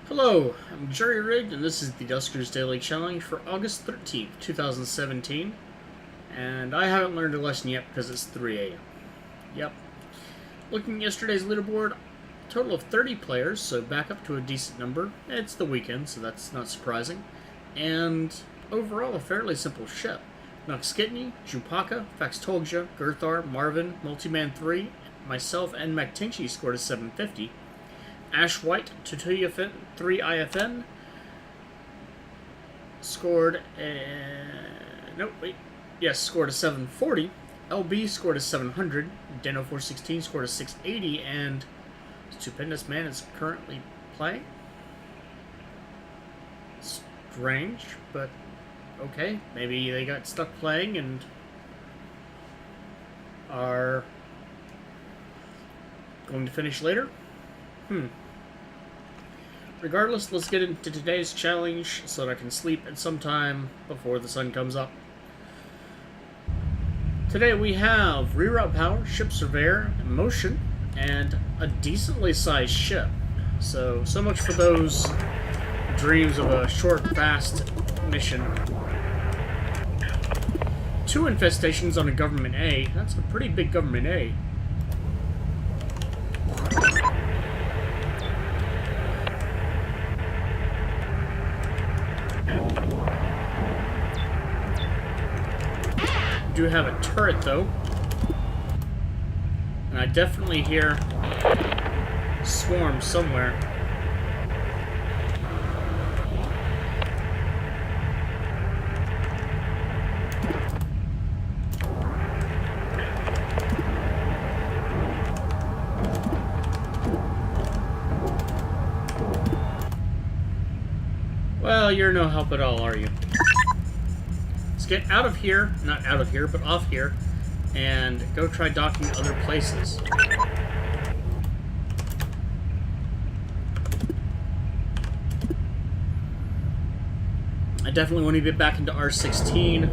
Hello, I'm Jerry Rigged, and this is the Duskers Daily Challenge for August 13th, 2017. And I haven't learned a lesson yet because it's 3 a.m. Yep. Looking at yesterday's leaderboard, a total of 30 players, so back up to a decent number. It's the weekend, so that's not surprising. And overall, a fairly simple ship. Noxkitney, Jupaka, Faxtolja, Gurthar, Marvin, Multiman 3, myself, and MacTinchy scored a 750. Ash White, Tutuya 3 IFN scored scored a 740. LB scored a 700. Dano416 scored a 680, and Stupendous Man is currently playing. Strange, but okay. Maybe they got stuck playing and are going to finish later. Regardless, let's get into today's challenge so that I can sleep at some time before the sun comes up. Today we have reroute power, ship surveyor, motion, and a decently sized ship. So much for those dreams of a short, fast mission. 2 infestations on a government A. That's a pretty big government A. Do have a turret though, and I definitely hear swarms somewhere. Well, you're no help at all, are you? Get out of here, not out of here, but off here, and go try docking other places. I definitely want to get back into R16.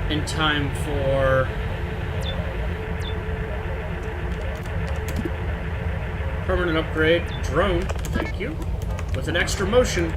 In time for permanent upgrade, drone, thank you, with an extra motion.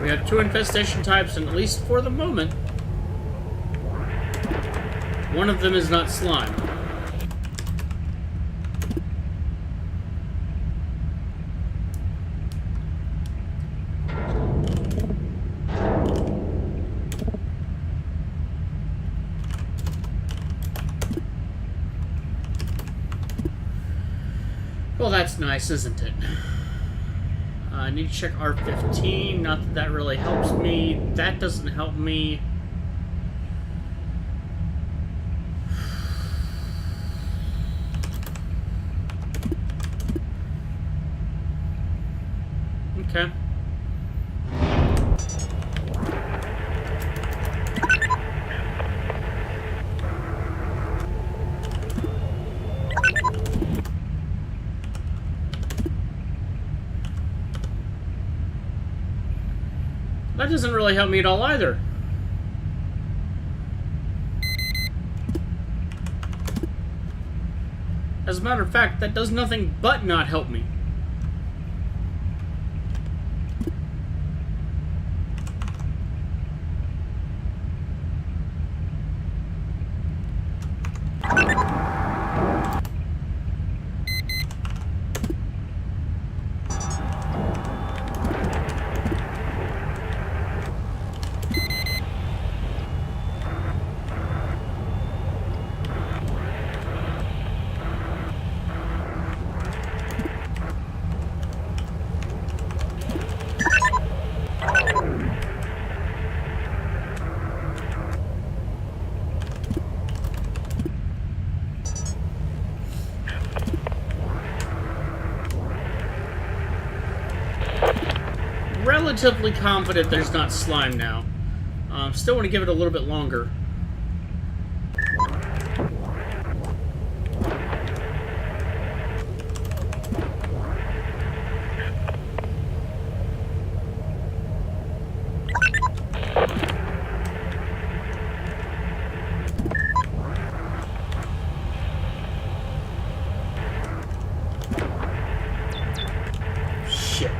We have 2 infestation types, and at least for the moment, one of them is not slime. Well, that's nice, isn't it? I need to check R15, not that that really helps me. That doesn't help me. Okay. That doesn't really help me at all either. As a matter of fact, that does nothing but not help me. relatively confident there's not slime now. Still want to give it a little bit longer. Shit.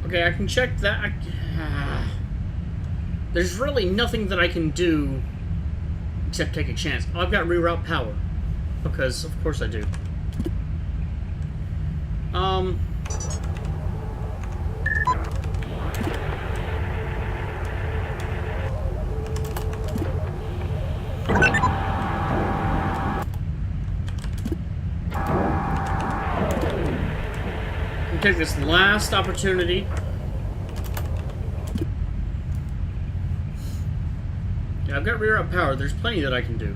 Okay, I can check that. There's really nothing that I can do except take a chance. Oh, I've got reroute power. Because, of course I do. Take this last opportunity. Yeah, I've got reroute power. There's plenty that I can do.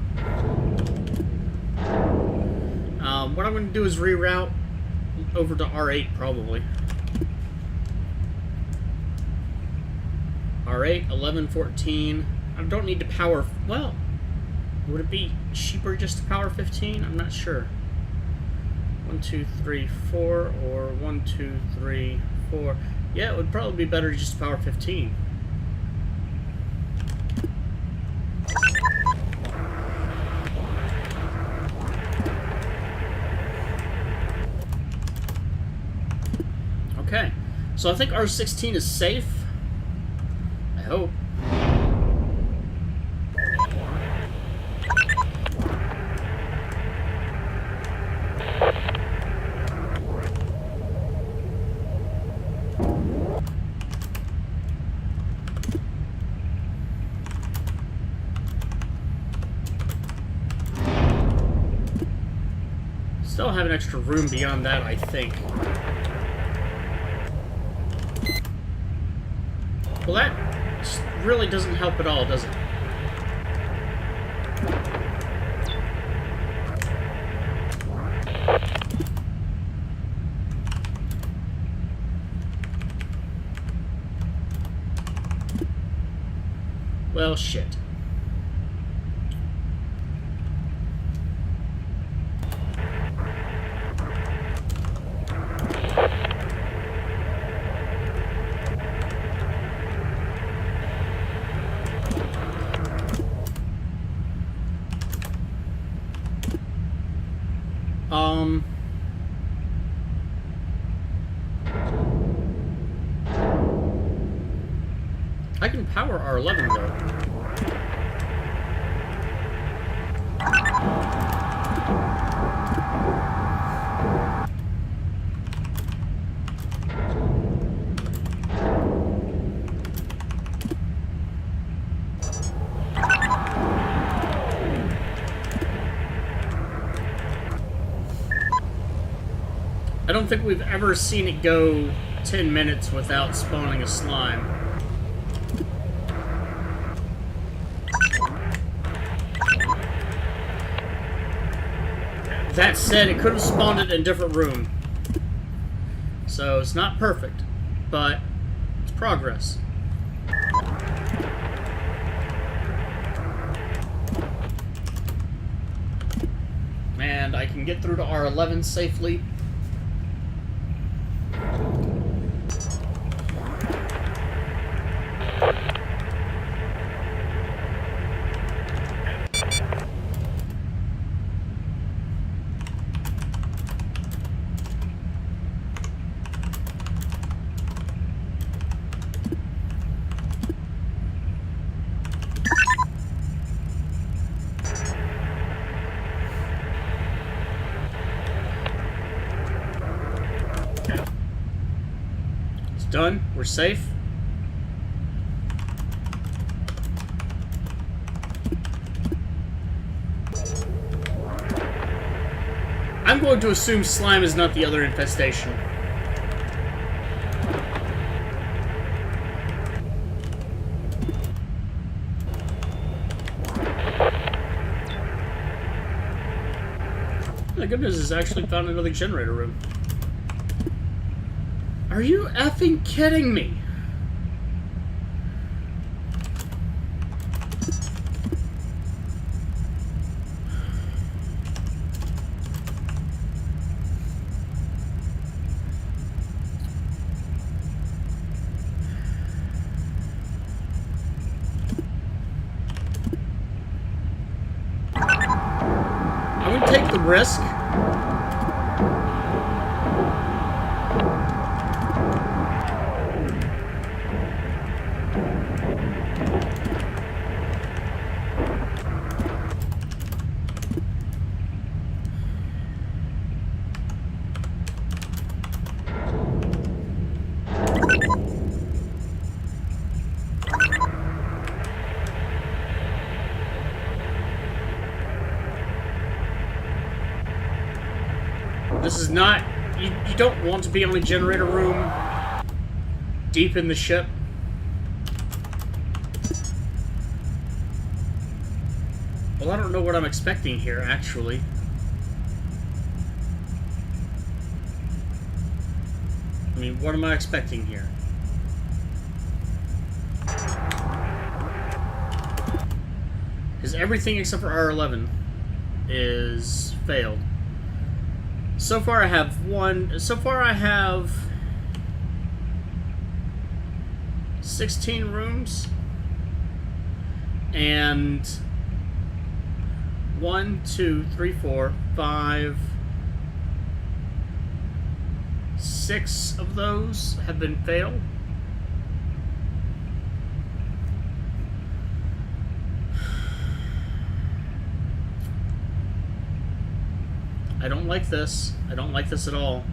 What I'm going to do is reroute over to R8 probably. R8, 11, 14. I don't need to power. Well, would it be cheaper just to power 15? I'm not sure. 1, 2, 3, 4, or 1, 2, 3, 4. Yeah, it would probably be better just to power 15. Okay, so I think R16 is safe. I hope. Still have an extra room beyond that, I think. Well, that really doesn't help at all, does it? Well, shit. I can power R11 though. I don't think we've ever seen it go 10 minutes without spawning a slime. That said, it could have spawned it in a different room. So it's not perfect, but it's progress. And I can get through to R11 safely. Done. We're safe. I'm going to assume slime is not the other infestation. The good news is I actually found another generator room. Are you effing kidding me? I'm gonna take the risk. This is not... You don't want to be on a generator room deep in the ship. Well, I don't know what I'm expecting here, actually. I mean, what am I expecting here? Because everything except for R11 is failed. So far I have 16 rooms and 1, 2, 3, 4, 5, 6 of those have been failed. I don't like this. I don't like this at all.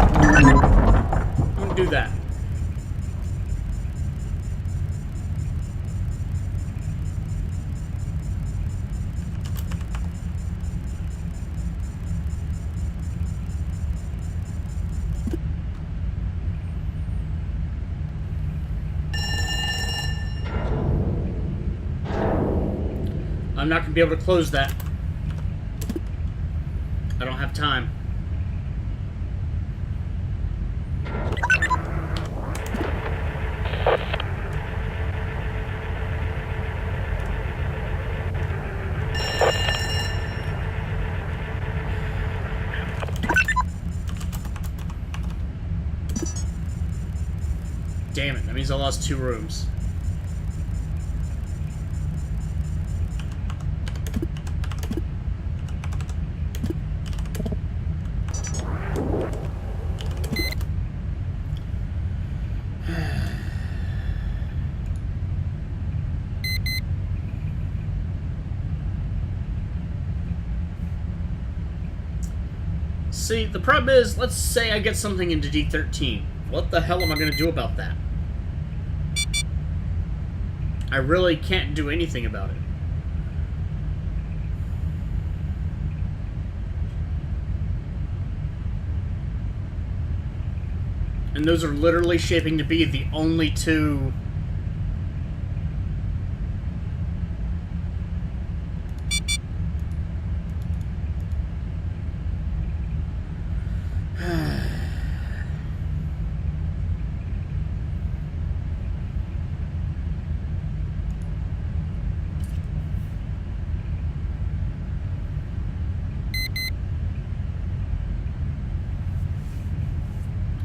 I'm gonna do that. I'm not going to be able to close that. I don't have time. Damn it, that means I lost 2 rooms. See, the problem is, let's say I get something into D13. What the hell am I going to do about that? I really can't do anything about it. And those are literally shaping to be the only 2...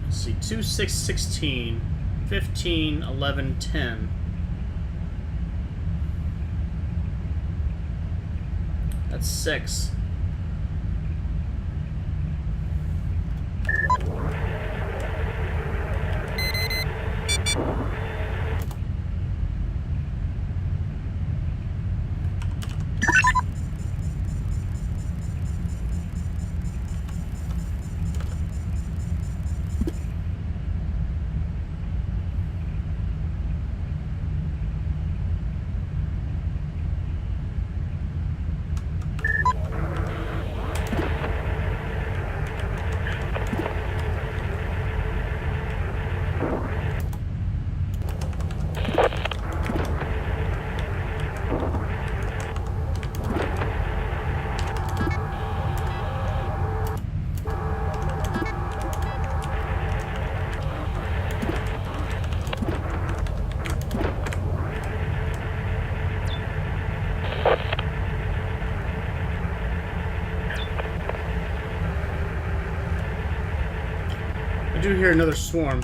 see, 2, 6, 16, 15, 11, 10. That's 6. I do hear another swarm.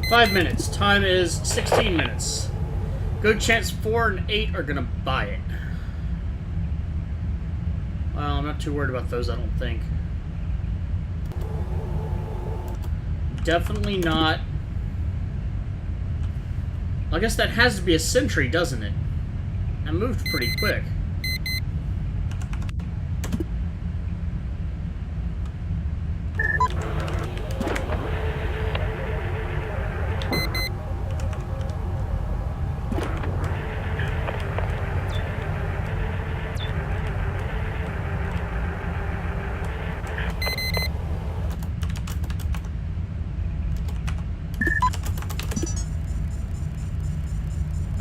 Five minutes. Time is 16 minutes. Good chance 4 and 8 are gonna buy it. Well, I'm not too worried about those, I don't think. Definitely not. I guess that has to be a sentry, doesn't it? I moved pretty quick.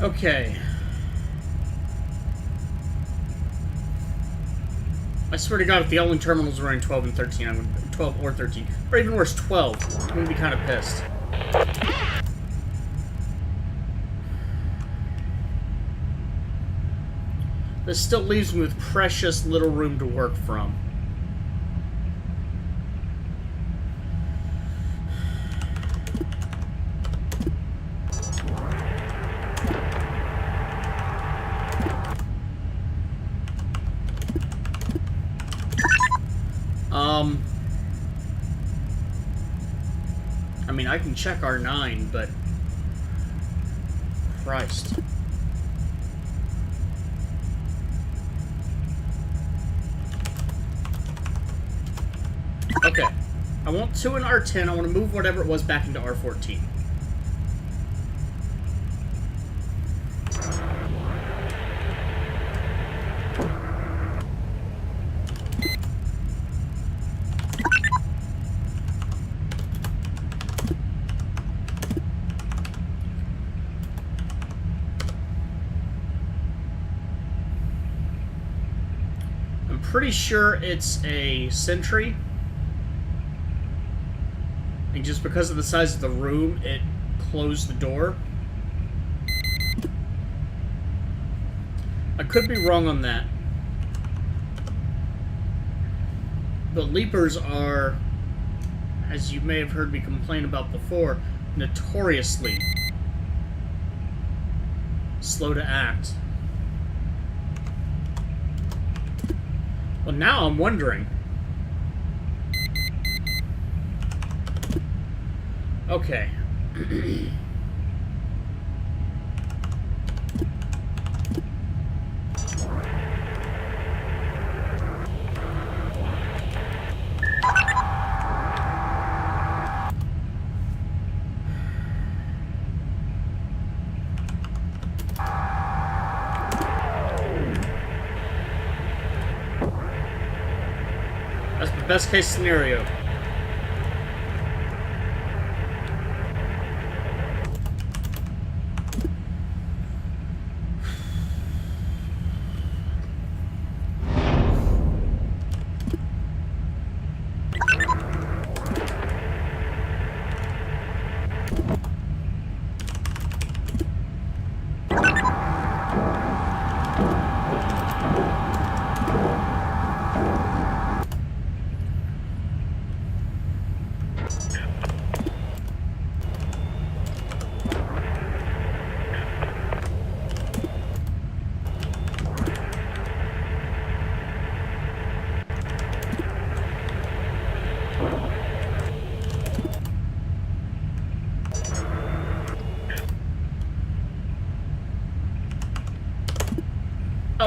Okay. I swear to God, if the only terminals were in 12 and 13, I'm gonna 12 or 13, or even worse, 12. I'm gonna be kind of pissed. This still leaves me with precious little room to work from. I mean, I can check R9, but Christ. Okay. I want 2 in R10. I want to move whatever it was back into R14. Pretty sure it's a sentry, and just because of the size of the room, it closed the door. I could be wrong on that, but leapers are, as you may have heard me complain about before, notoriously slow to act. Well, now I'm wondering. Okay. That's the best case scenario.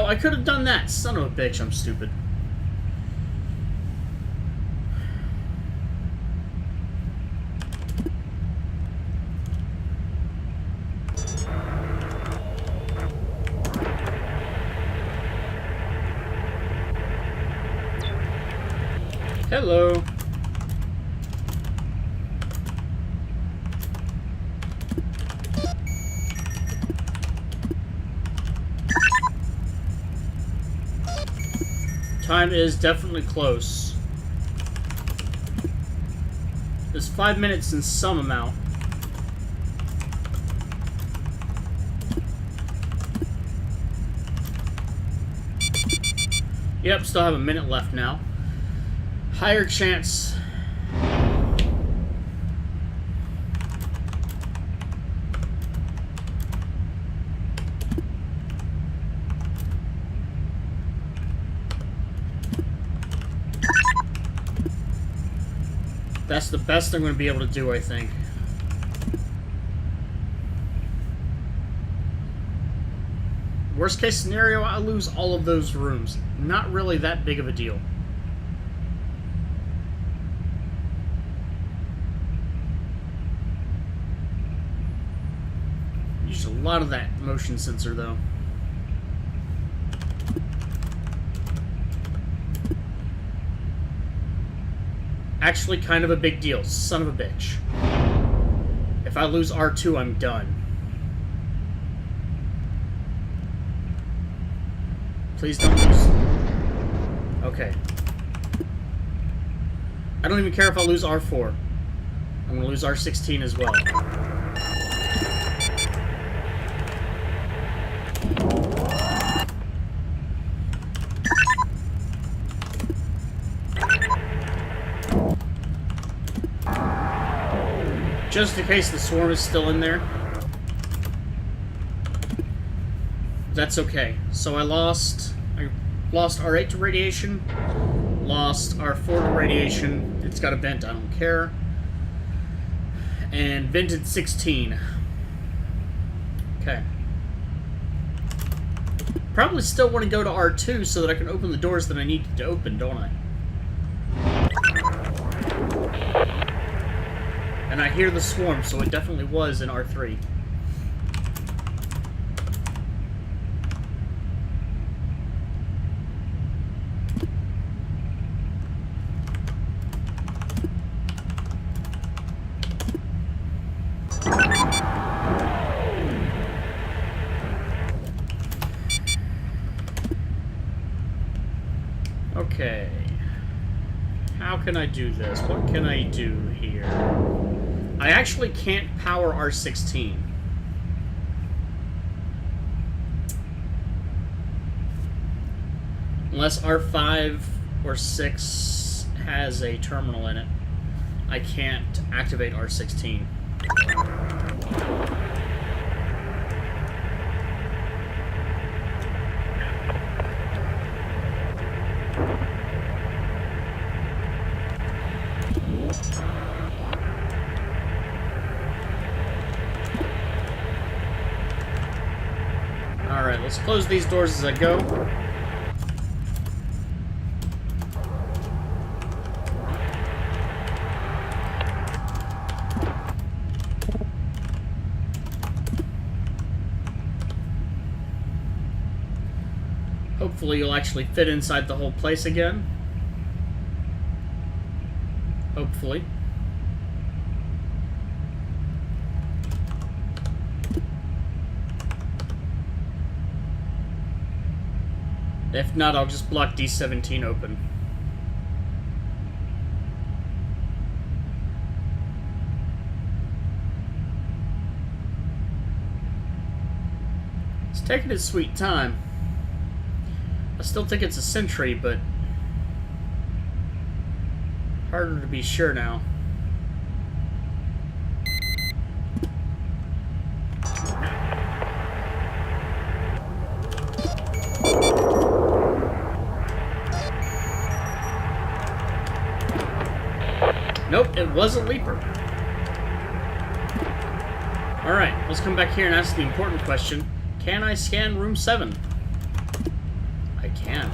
Oh, I could have done that. Son of a bitch, I'm stupid. Hello. Time is definitely close. There's 5 minutes in some amount. Yep, still have a minute left now. Higher chance. That's the best I'm going to be able to do, I think. Worst case scenario, I lose all of those rooms. Not really that big of a deal. Use a lot of that motion sensor, though. Actually, kind of a big deal. Son of a bitch. If I lose R2, I'm done. Please don't lose. Okay. I don't even care if I lose R4. I'm gonna lose R16 as well. Just in case the swarm is still in there. That's okay. So I lost R8 to radiation, lost R4 to radiation. It's got a vent, I don't care. And vented 16. Okay. Probably still want to go to R2 so that I can open the doors that I need to open, don't I? And I hear the swarm, so it definitely was in R3. Okay. How can I do this? What can I do here? I actually can't power R16. Unless R5 or 6 has a terminal in it, I can't activate R16. Alright, let's close these doors as I go. Hopefully you'll actually fit inside the whole place again. Hopefully. If not, I'll just block D17 open. It's taking its sweet time. I still think it's a sentry, but harder to be sure now. Nope, it was a leaper. Alright, let's come back here and ask the important question. Can I scan room 7? can.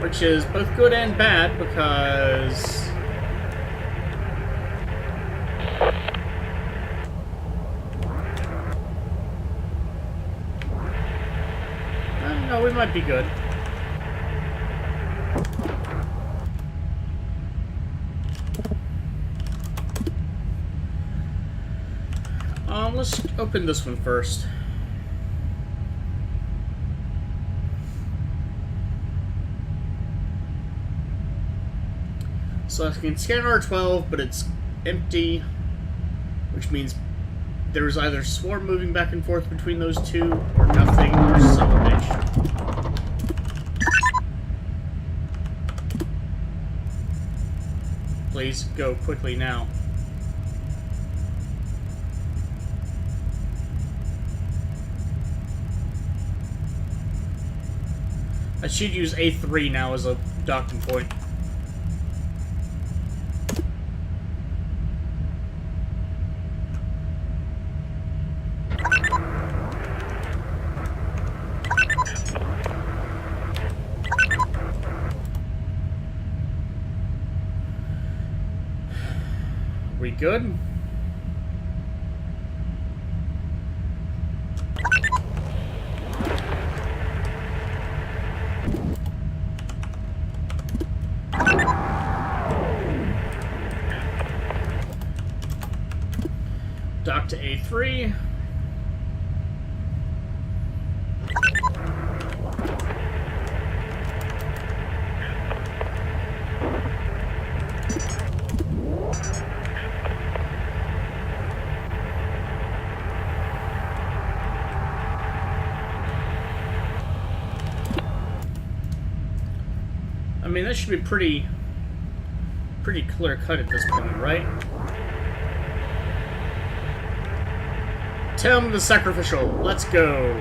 Which is both good and bad, because... no, we might be good. Let's open this one first. So I can scan R12, but it's empty, which means there's either swarm moving back and forth between those two, or nothing, or some bitch. Please go quickly now. I should use A3 now as a docking point. We good? Dock to A3. I mean, that should be pretty clear cut at this point, right? Tim the Sacrificial, let's go.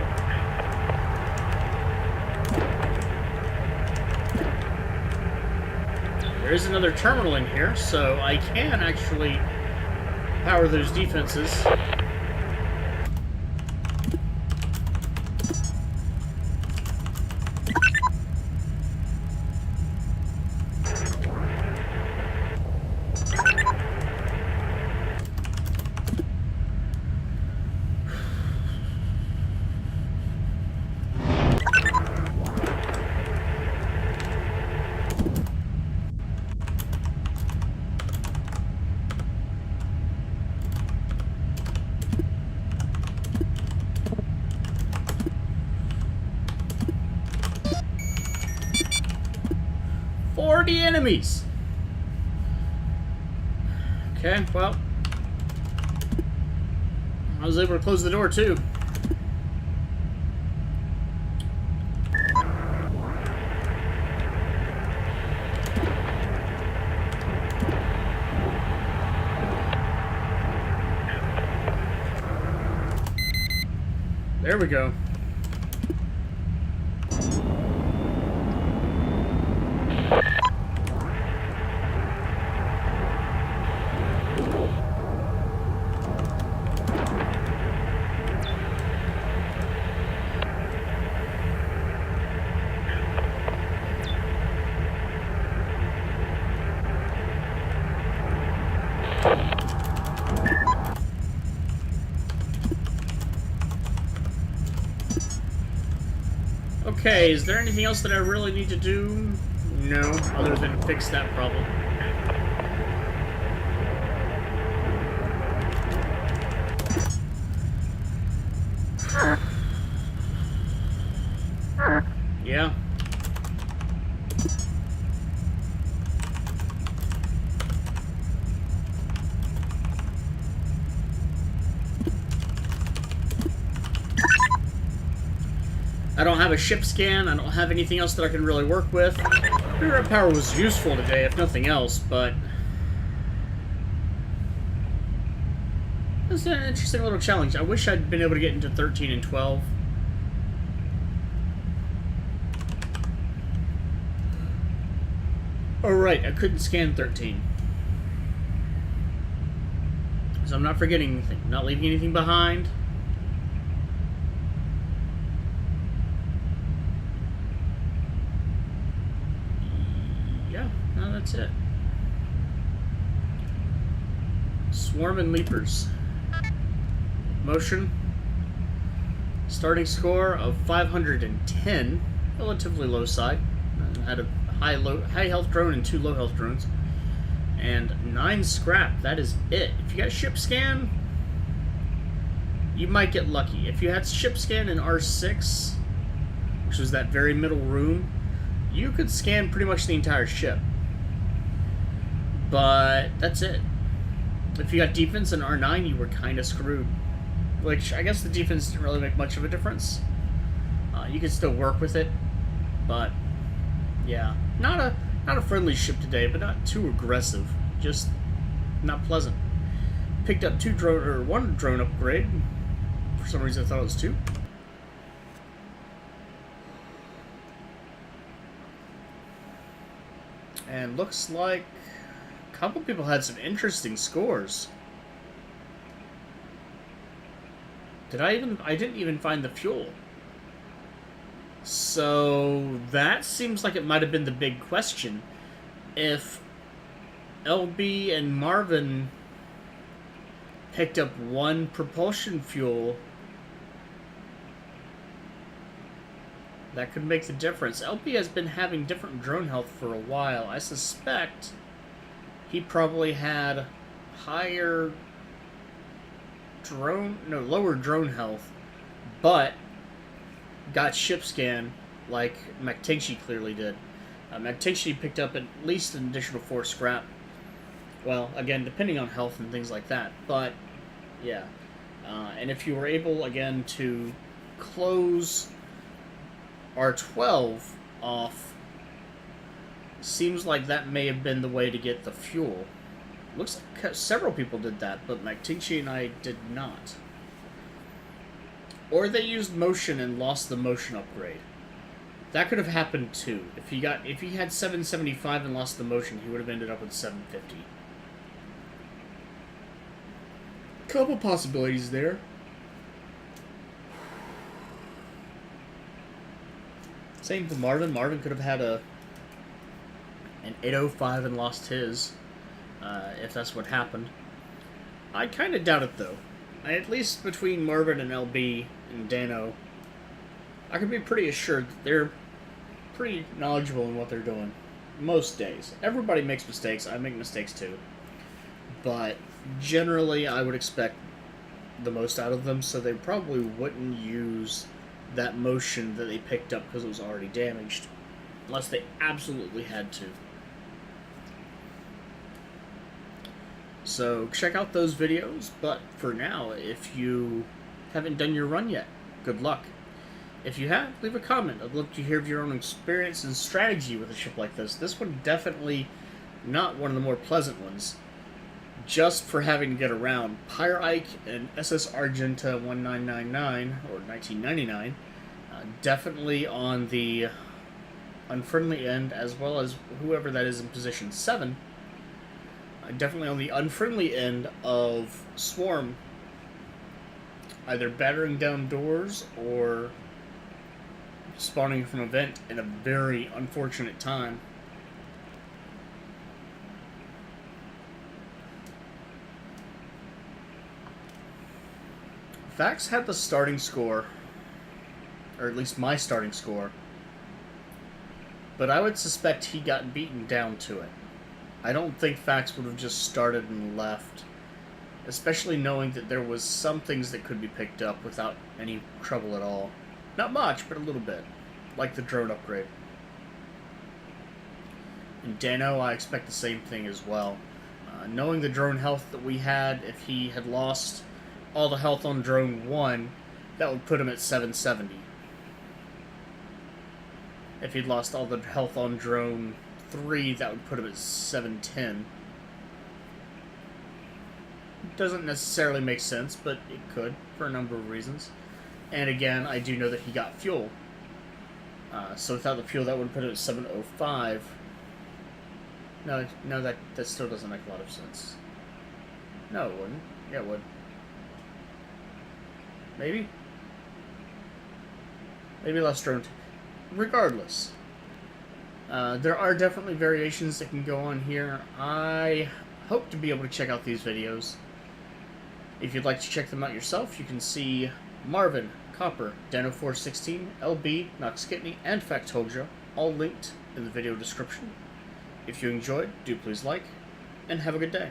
There is another terminal in here, so I can actually power those defenses. Enemies. Okay, well, I was able to close the door too. There we go. Okay, is there anything else that I really need to do? No, other than fix that problem. Yeah. I don't have a ship scan, I don't have anything else that I can really work with. Rear power was useful today, if nothing else, but... It's an interesting little challenge. I wish I'd been able to get into 13 and 12. Oh right, I couldn't scan 13. So I'm not forgetting anything, not leaving anything behind. that's it. Swarm and Leapers. Motion. Starting score of 510. Relatively low side. Had a high health drone and 2 low health drones. And 9 scrap. That is it. If you got ship scan, you might get lucky. If you had ship scan in R6, which was that very middle room, you could scan pretty much the entire ship. But that's it. If you got defense in R9, you were kind of screwed. Which, I guess the defense didn't really make much of a difference. You could still work with it. But, yeah. Not a friendly ship today, but not too aggressive. Just not pleasant. Picked up 1 drone upgrade. For some reason I thought it was 2. And looks like a couple people had some interesting scores. I didn't even find the fuel. So that seems like it might have been the big question. If LB and Marvin picked up 1 propulsion fuel, that could make the difference. LB has been having different drone health for a while. I suspect he probably had lower drone health, but got ship scan like McTinchy clearly did. McTinchy picked up at least an additional 4 scrap. Well, again, depending on health and things like that. But, yeah. And if you were able, again, to close R12 off, seems like that may have been the way to get the fuel. Looks like several people did that, but McTinchy and I did not. Or they used motion and lost the motion upgrade. That could have happened too. If he had 775 and lost the motion, he would have ended up with 750. Couple possibilities there. Same for Marvin. Marvin could have had an 805 and lost his, if that's what happened. I kind of doubt it though. At least between Marvin and LB and Dano, I can be pretty assured that they're pretty knowledgeable in what they're doing. Most days. Everybody makes mistakes. I make mistakes too. But generally, I would expect the most out of them, so they probably wouldn't use that motion that they picked up because it was already damaged. Unless they absolutely had to. So check out those videos, but for now, if you haven't done your run yet, good luck. If you have, leave a comment. I'd love to hear of your own experience and strategy with a ship like this. This one definitely not one of the more pleasant ones. Just for having to get around. Pyre Ike and SS Argenta 1999, or 1999, definitely on the unfriendly end, as well as whoever that is in position 7. Definitely on the unfriendly end of Swarm, either battering down doors or spawning from a vent in a very unfortunate time. Fax had the starting score, or at least my starting score, but I would suspect he got beaten down to it. I don't think Fax would have just started and left, especially knowing that there was some things that could be picked up without any trouble at all. Not much, but a little bit, like the drone upgrade. And Dano, I expect the same thing as well. Knowing the drone health that we had, if he had lost all the health on drone 1, that would put him at 770. If he'd lost all the health on drone 3, that would put him at 710. Doesn't necessarily make sense, but it could, for a number of reasons. And again, I do know that he got fuel. So without the fuel, that would put him at 705. No, that still doesn't make a lot of sense. No, it wouldn't. Yeah, it would. Maybe? Maybe less drone. Regardless. There are definitely variations that can go on here. I hope to be able to check out these videos. If you'd like to check them out yourself, you can see Marvin, Copper, Dano416, LB, Nox Kidney, and Factoja, all linked in the video description. If you enjoyed, do please like, and have a good day.